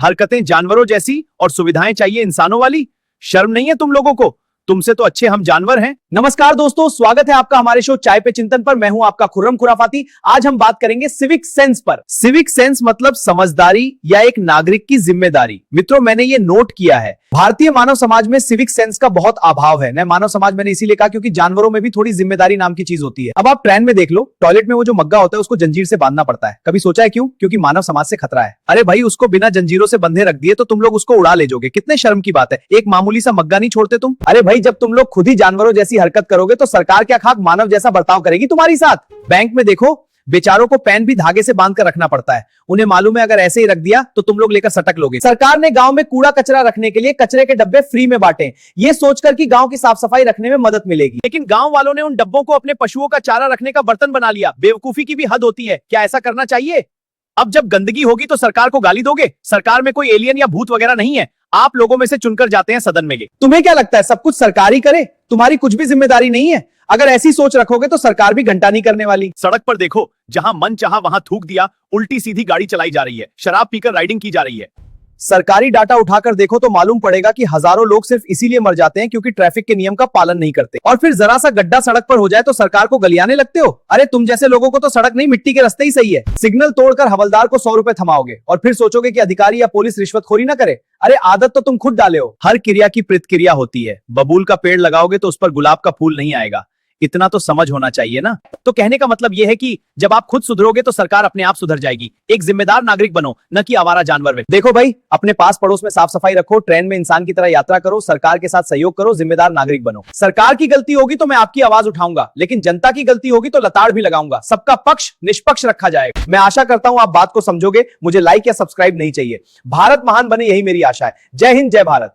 हरकतें जानवरों जैसी और सुविधाएं चाहिए इंसानों वाली। शर्म नहीं है तुम लोगों को? तुमसे तो अच्छे हम जानवर हैं। नमस्कार दोस्तों, स्वागत है आपका हमारे शो चाय पे चिंतन पर। मैं हूं आपका खुर्रम खुराफाती। आज हम बात करेंगे सिविक सेंस पर। सिविक सेंस मतलब समझदारी या एक नागरिक की जिम्मेदारी। मित्रों, मैंने ये नोट किया है, भारतीय मानव समाज में सिविक सेंस का बहुत अभाव है। मानव समाज मैंने इसीलिए कहा क्योंकि जानवरों में भी थोड़ी जिम्मेदारी नाम की चीज होती है। अब आप ट्रेन में देख लो, टॉयलेट में वो जो मग्गा होता है उसको जंजीर से बांधना पड़ता है। कभी सोचा है क्यों? क्योंकि मानव समाज से खतरा है। अरे भाई, उसको बिना जंजीरों से बंधे रख दिए तो तुम लोग उसको उड़ा ले जाओगे। कितने शर्म की बात है, एक मामूली सा मग्गा नहीं छोड़ते तुम। अरे भाई, जब तुम लोग खुद ही जानवरों जैसी हरकत करोगे तो सरकार क्या खाक मानव जैसा बर्ताव करेगी तुम्हारी साथ। बैंक में देखो, बेचारों को पेन भी धागे से बांध कर रखना पड़ता है। उन्हें मालूम है अगर ऐसे ही रख दिया तो तुम लोग लेकर सटक लोगे। सरकार ने गांव में कूड़ा कचरा रखने के लिए कचरे के डब्बे फ्री में बांटे, ये सोचकर कि गांव की साफ सफाई रखने में मदद मिलेगी। लेकिन गांव वालों ने उन डब्बों को अपने पशुओं का चारा रखने का बर्तन बना लिया। बेवकूफी की भी हद होती है। क्या ऐसा करना चाहिए? अब जब गंदगी होगी तो सरकार को गाली दोगे? सरकार में कोई एलियन या भूत वगैरह नहीं है। आप लोगों में से चुनकर जाते हैं सदन में। तुम्हें क्या लगता है सब कुछ सरकार ही करे? तुम्हारी कुछ भी जिम्मेदारी नहीं है। अगर ऐसी सोच रखोगे तो सरकार भी घंटा नहीं करने वाली। सड़क पर देखो, जहां मन चाहा वहां थूक दिया, उल्टी सीधी गाड़ी चलाई जा रही है, शराब पीकर राइडिंग की जा रही है। सरकारी डाटा उठाकर देखो तो मालूम पड़ेगा कि हजारों लोग सिर्फ इसीलिए मर जाते हैं क्योंकि ट्रैफिक के नियम का पालन नहीं करते। और फिर जरा सा गड्ढा सड़क पर हो जाए तो सरकार को गलियाने लगते हो। अरे तुम जैसे लोगों को तो सड़क नहीं, मिट्टी के रास्ते ही सही है। सिग्नल तोड़कर हवलदार को 100 रुपए थमाओगे और फिर सोचोगे कि अधिकारी या पुलिस रिश्वतखोरी ना करे। अरे आदत तो तुम खुद डाले हो। हर क्रिया की प्रतिक्रिया होती है। बबूल का पेड़ लगाओगे तो उस पर गुलाब का फूल नहीं आएगा। इतना तो समझ होना चाहिए ना। तो कहने का मतलब यह है कि जब आप खुद सुधरोगे तो सरकार अपने आप सुधर जाएगी। एक जिम्मेदार नागरिक बनो, न कि आवारा जानवर। देखो भाई, अपने पास पड़ोस में साफ सफाई रखो, ट्रेन में इंसान की तरह यात्रा करो, सरकार के साथ सहयोग करो, जिम्मेदार नागरिक बनो। सरकार की गलती होगी तो मैं आपकी आवाज उठाऊंगा, लेकिन जनता की गलती होगी तो लताड़ भी लगाऊंगा। सबका पक्ष निष्पक्ष रखा जाएगा। मैं आशा करता हूं आप बात को समझोगे। मुझे लाइक या सब्सक्राइब नहीं चाहिए। भारत महान बने, यही मेरी आशा है। जय हिंद, जय भारत।